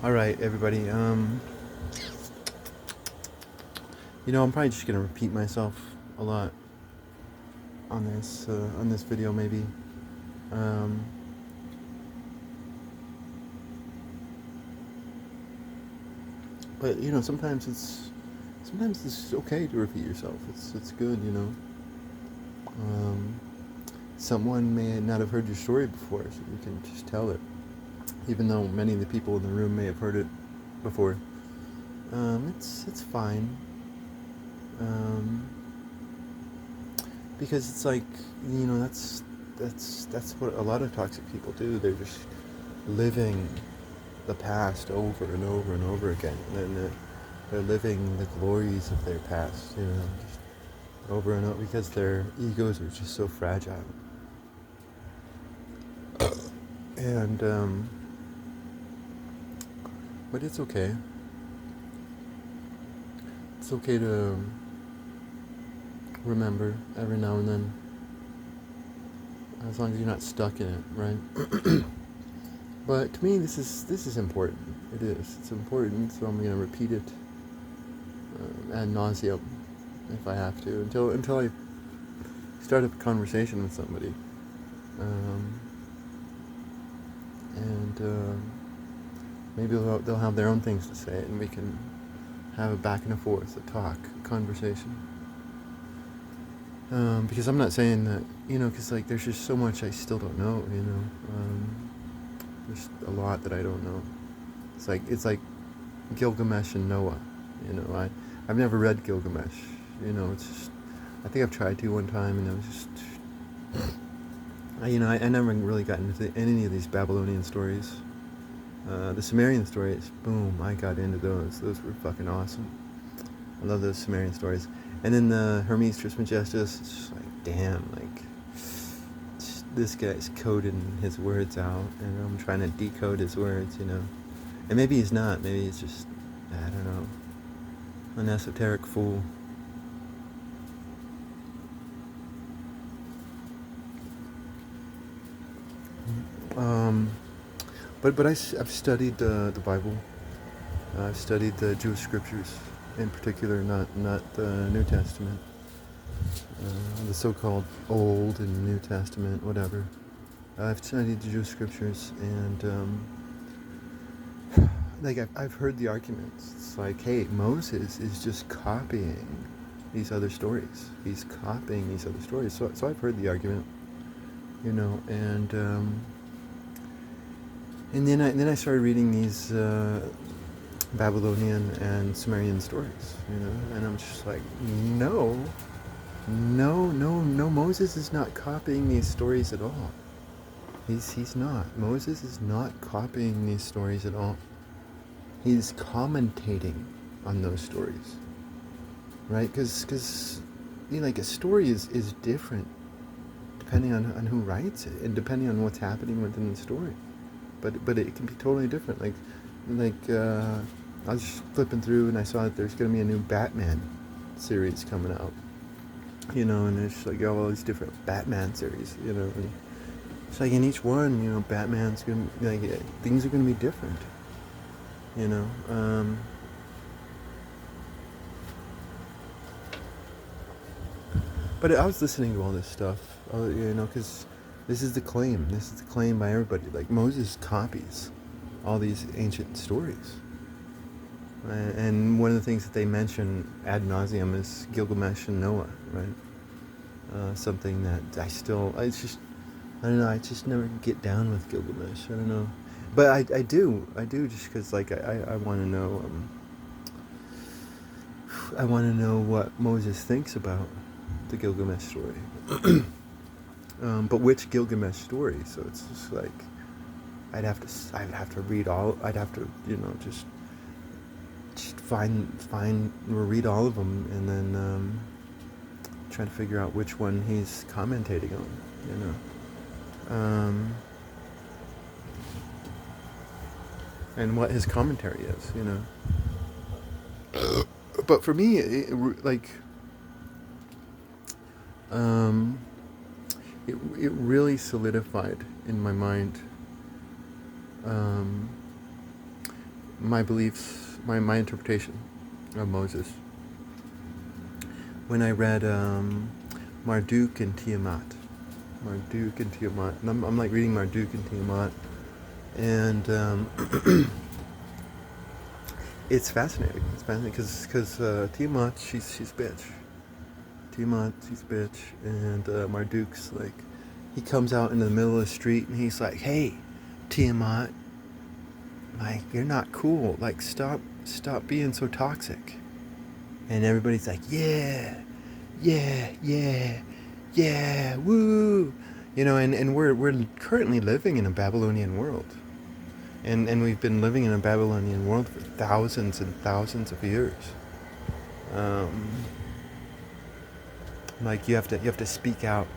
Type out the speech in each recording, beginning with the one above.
All right, everybody. I'm probably just gonna repeat myself a lot on this video, maybe. Um, but sometimes it's okay to repeat yourself. It's good, you know. Um, Someone may not have heard your story before, so you can just tell it, even though many of the people in the room may have heard it before. It's fine. Um, because it's like, that's what a lot of toxic people do. They're just living the past over and over and over again, and they're living the glories of their past, just over and over, because their egos are just so fragile. And but it's okay. It's okay to remember every now and then, as long as you're not stuck in it, right? But to me, this is important. It is. It's important, so I'm gonna repeat it ad nauseum if I have to, until I start up a conversation with somebody, um, and maybe they'll have their own things to say, and we can have a back and forth, a talk, a conversation. Because I'm not saying that, because like there's just so much I still don't know, there's a lot that I don't know. It's like Gilgamesh and Noah. I've never read Gilgamesh. It's just, I think I've tried to one time, and it was just, I never really got into any of these Babylonian stories. The Sumerian stories, boom, I got into those. Those were fucking awesome. I love those Sumerian stories. And then the Hermes Trismegistus, it's just like, damn, like, this guy's coding his words out, and I'm trying to decode his words. And maybe he's not. Maybe he's just, I don't know, an esoteric fool. Um, I've studied the Bible. I've studied the Jewish scriptures in particular, not the New Testament, the so-called Old and New Testament, whatever. I've studied the Jewish scriptures, and like I've heard the arguments. It's like, hey, Moses is just copying these other stories. He's copying these other stories. So I've heard the argument, and then I started reading these Babylonian and Sumerian stories, and I'm just like, no, no, no, no. Moses is not copying these stories at all. He's not. Moses is not copying these stories at all. He's commentating on those stories, right? Because like a story is different depending on who writes it, and depending on what's happening within the story. But it can be totally different. I was just flipping through, and I saw that there's going to be a new Batman series coming out. And it's like, all these different Batman series. And it's like in each one, Batman's gonna like things are gonna be different. You know, but I was listening to all this stuff, because this is the claim. This is the claim by everybody. Like Moses copies all these ancient stories, and one of the things that they mention ad nauseum is Gilgamesh and Noah, right? Something that I don't know. I just never get down with Gilgamesh. I don't know, but I do just because like I want to know. I want to know what Moses thinks about the Gilgamesh story. But which Gilgamesh story? So it's just like I'd have to read all. I'd have to just find or read all of them, and then try to figure out which one he's commentating on. And what his commentary is. But for me, um, it really solidified in my mind, um, my beliefs, my interpretation of Moses when I read Marduk and Tiamat. Marduk and Tiamat. And I'm like reading Marduk and Tiamat, and it's fascinating. It's fascinating because Tiamat, she's bitch. Tiamat, she's bitch, and Marduk's like, he comes out into the middle of the street and he's like, "Hey, Tiamat, like, you're not cool. Like, stop being so toxic." And everybody's like, "Yeah, yeah, yeah, yeah, woo." And we're currently living in a Babylonian world. And we've been living in a Babylonian world for thousands and thousands of years. Like, you have to speak out.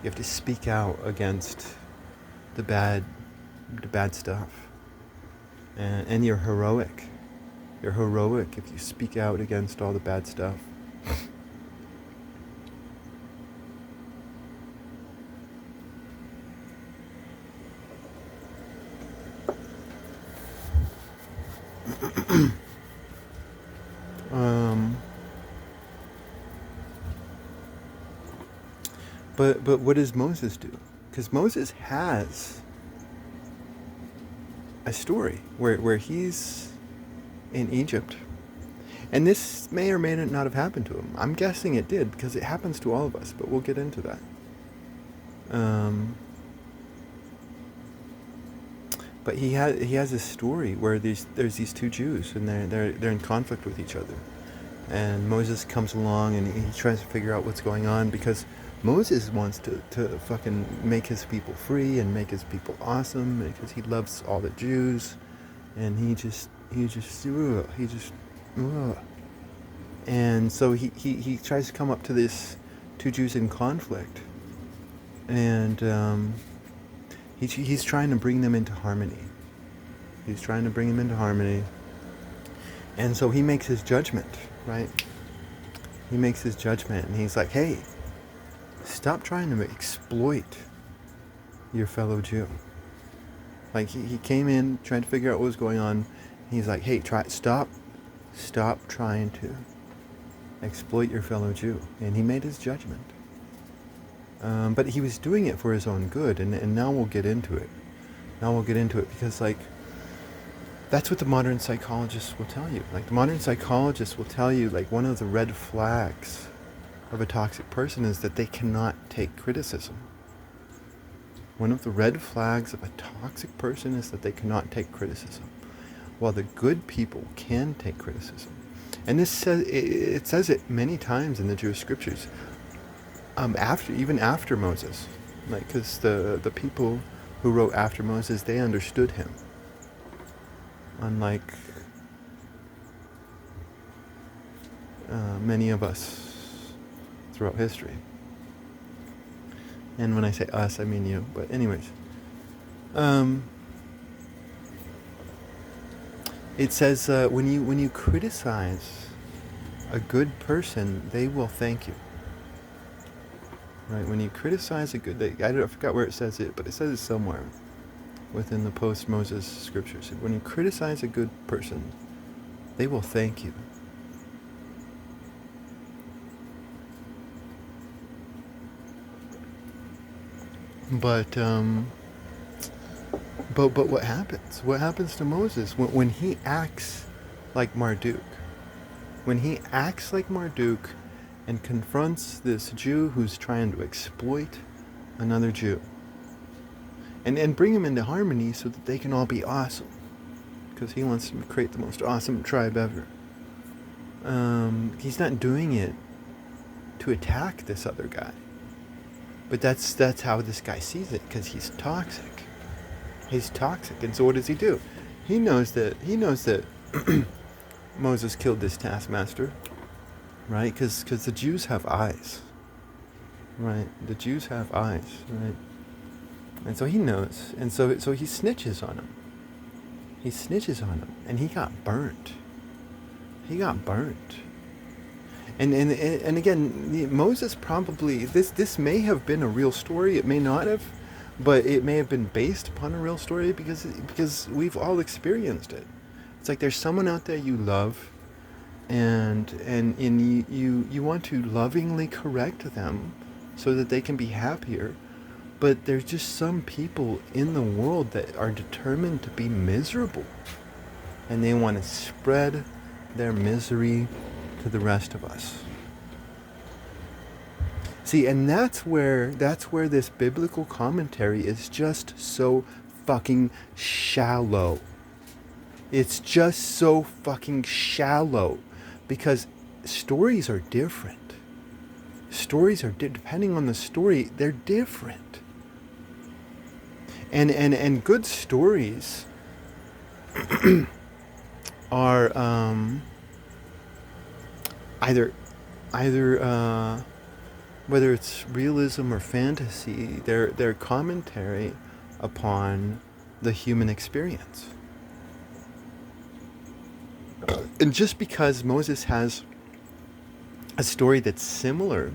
You have to speak out against the bad stuff. And you're heroic. You're heroic if you speak out against all the bad stuff. But what does Moses do? Because Moses has a story where he's in Egypt. And this may or may not have happened to him. I'm guessing it did, because it happens to all of us, but we'll get into that. But he has a story where there's these two Jews, and they're in conflict with each other. And Moses comes along and he tries to figure out what's going on, because Moses wants to fucking make his people free and make his people awesome, because he loves all the Jews, and he just and so he tries to come up to this two Jews in conflict, and he's trying to bring them into harmony. He's trying to bring them into harmony, and so he makes his judgment, right? He makes his judgment, and he's like, "Hey, stop trying to exploit your fellow Jew." Like, he came in trying to figure out what was going on. He's like, "Hey, stop trying to exploit your fellow Jew." And he made his judgment. But he was doing it for his own good, and now we'll get into it. Because, like, that's what the modern psychologists will tell you. Like, the modern psychologists will tell you, like, one of the red flags of a toxic person is that they cannot take criticism. One of the red flags of a toxic person is that they cannot take criticism, while the good people can take criticism. And this says it many times in the Jewish scriptures. Even after Moses, like, because the people who wrote after Moses, they understood him, unlike many of us throughout history. And when I say us, I mean you. But anyways, it says when you criticize a good person, they will thank you. Right? When you criticize a good, I forgot where it says it, but it says it somewhere within the post-Moses scriptures. When you criticize a good person, they will thank you. But what happens? What happens to Moses when he acts like Marduk? When he acts like Marduk and confronts this Jew who's trying to exploit another Jew, and bring him into harmony so that they can all be awesome, because he wants to create the most awesome tribe ever. He's not doing it to attack this other guy. But that's how this guy sees it, because he's toxic. He's toxic, and so what does he do? He knows that Moses killed this taskmaster, right? Because the Jews have eyes, right? The Jews have eyes, right? And so he knows, and so he snitches on him. He snitches on him, and he got burnt. And again, Moses probably, this may have been a real story, it may not have, but it may have been based upon a real story, because we've all experienced it. It's like there's someone out there you love, and you want to lovingly correct them so that they can be happier. But there's just some people in the world that are determined to be miserable, and they want to spread their misery to the rest of us. See, and that's where this biblical commentary is just so fucking shallow. It's just so fucking shallow, because stories are different. Stories are depending on the story, they're different. And good stories are either whether it's realism or fantasy, they're commentary upon the human experience. And just because Moses has a story that's similar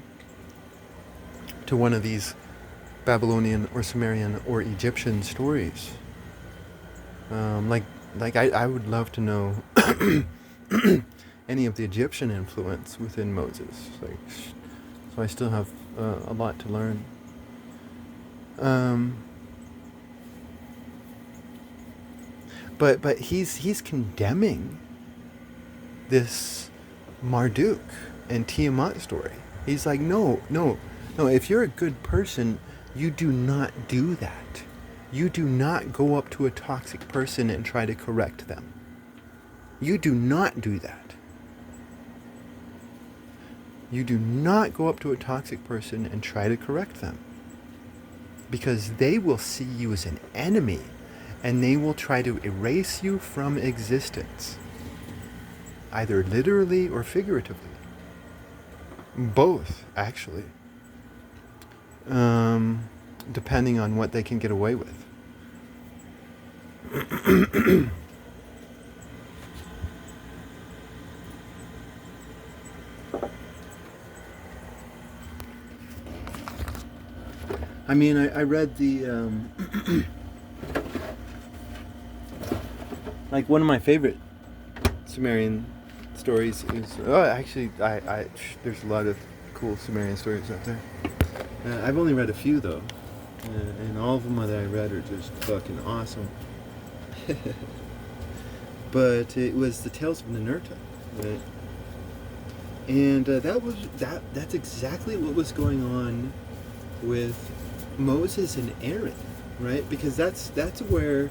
to one of these Babylonian or Sumerian or Egyptian stories, like I would love to know any of the Egyptian influence within Moses. So I still have a lot to learn. But he's condemning this Marduk and Tiamat story. He's like, no, if you're a good person, you do not do that. You do not go up to a toxic person and try to correct them. You do not do that. You do not go up to a toxic person and try to correct them, because they will see you as an enemy, and they will try to erase you from existence, either literally or figuratively. Both, actually. Depending on what they can get away with. I mean, I read the like one of my favorite Sumerian stories is actually there's a lot of cool Sumerian stories out there. I've only read a few though, and all of them that I read are just fucking awesome. But it was the Tales of Ninurta, right? And that's exactly what was going on with Moses and Aaron, right? Because that's where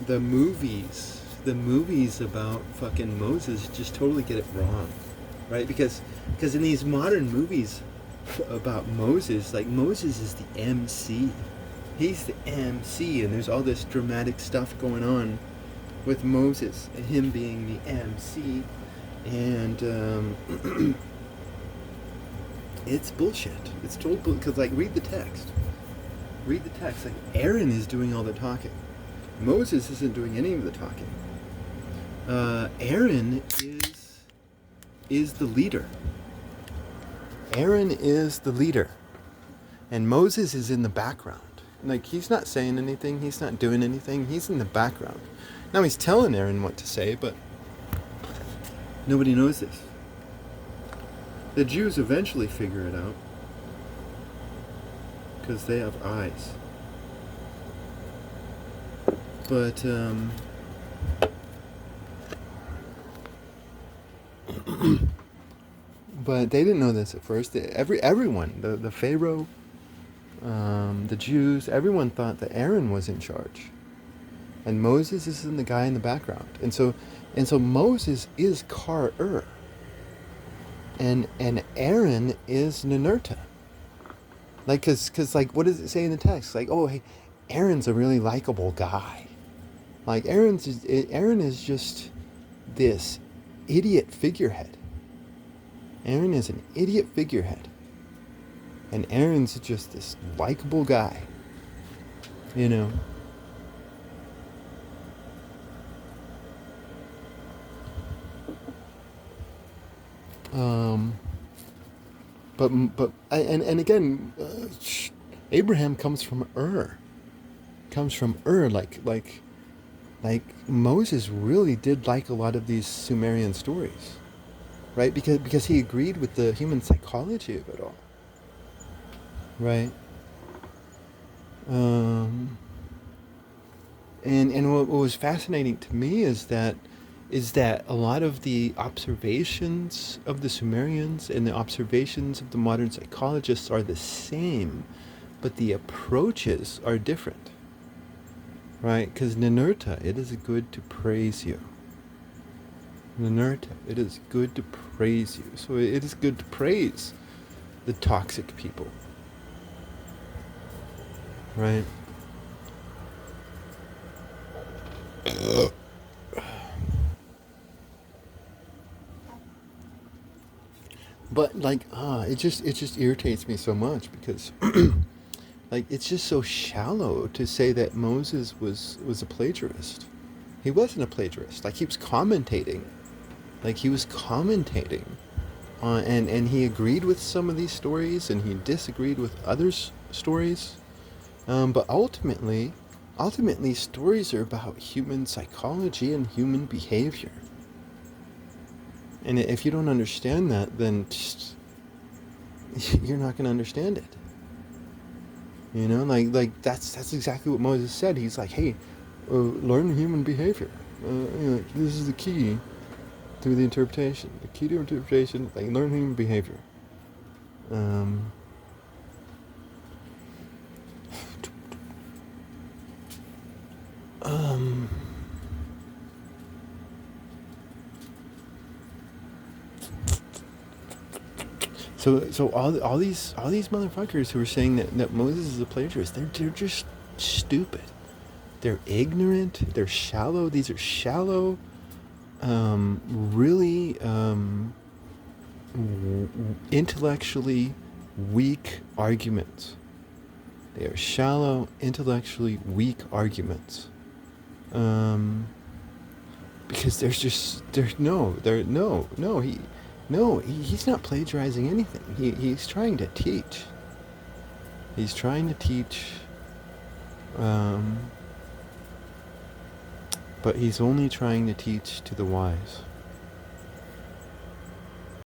the movies about fucking Moses just totally get it wrong, right? Because in these modern movies about Moses, like, Moses is the MC. He's the MC, and there's all this dramatic stuff going on with Moses and him being the MC, and it's bullshit. It's total bullshit. Because, like, read the text. Like, Aaron is doing all the talking. Moses isn't doing any of the talking. Aaron is the leader. Aaron is the leader, and Moses is in the background. Like, he's not saying anything, he's not doing anything, he's in the background. Now he's telling Aaron what to say, but nobody knows this. The Jews eventually figure it out, because they have eyes. But but they didn't know this at first. Everyone, the Pharaoh, the Jews, everyone thought that Aaron was in charge, and Moses is the guy in the background. And so Moses is Kar-ur, and Aaron is Ninurta. Like, cause like, what does it say in the text? Like, oh, hey, Aaron's a really likable guy. Like, Aaron is just this idiot figurehead. Aaron is an idiot figurehead. And Aaron's just this likable guy. You know? But again, Abraham comes from Ur. Like Like Moses really did like a lot of these Sumerian stories, right? Because he agreed with the human psychology of it all, right? Um, and what was fascinating to me is that a lot of the observations of the Sumerians and the observations of the modern psychologists are the same, but the approaches are different, right? Because Ninurta, it is good to praise you. Ninurta, it is good to praise you. So it is good to praise the toxic people, right? But like, it just irritates me so much because like it's just so shallow to say that Moses was a plagiarist. He wasn't a plagiarist. Like he was commentating. Like he was commentating on, and he agreed with some of these stories and he disagreed with others stories. But ultimately, stories are about human psychology and human behavior. And if you don't understand that, then just, you're not going to understand it. You know, like that's exactly what Moses said. He's like, hey, learn human behavior. This is the key to the interpretation. The key to interpretation, like learn human behavior. Um, um, so all these motherfuckers who are saying that Moses is a plagiarist, they're just stupid. They're ignorant. They're shallow. These are shallow, really intellectually weak arguments. They are shallow, intellectually weak arguments. Um, because there's he's not plagiarizing anything. He's trying to teach. He's trying to teach, um, but he's only trying to teach to the wise.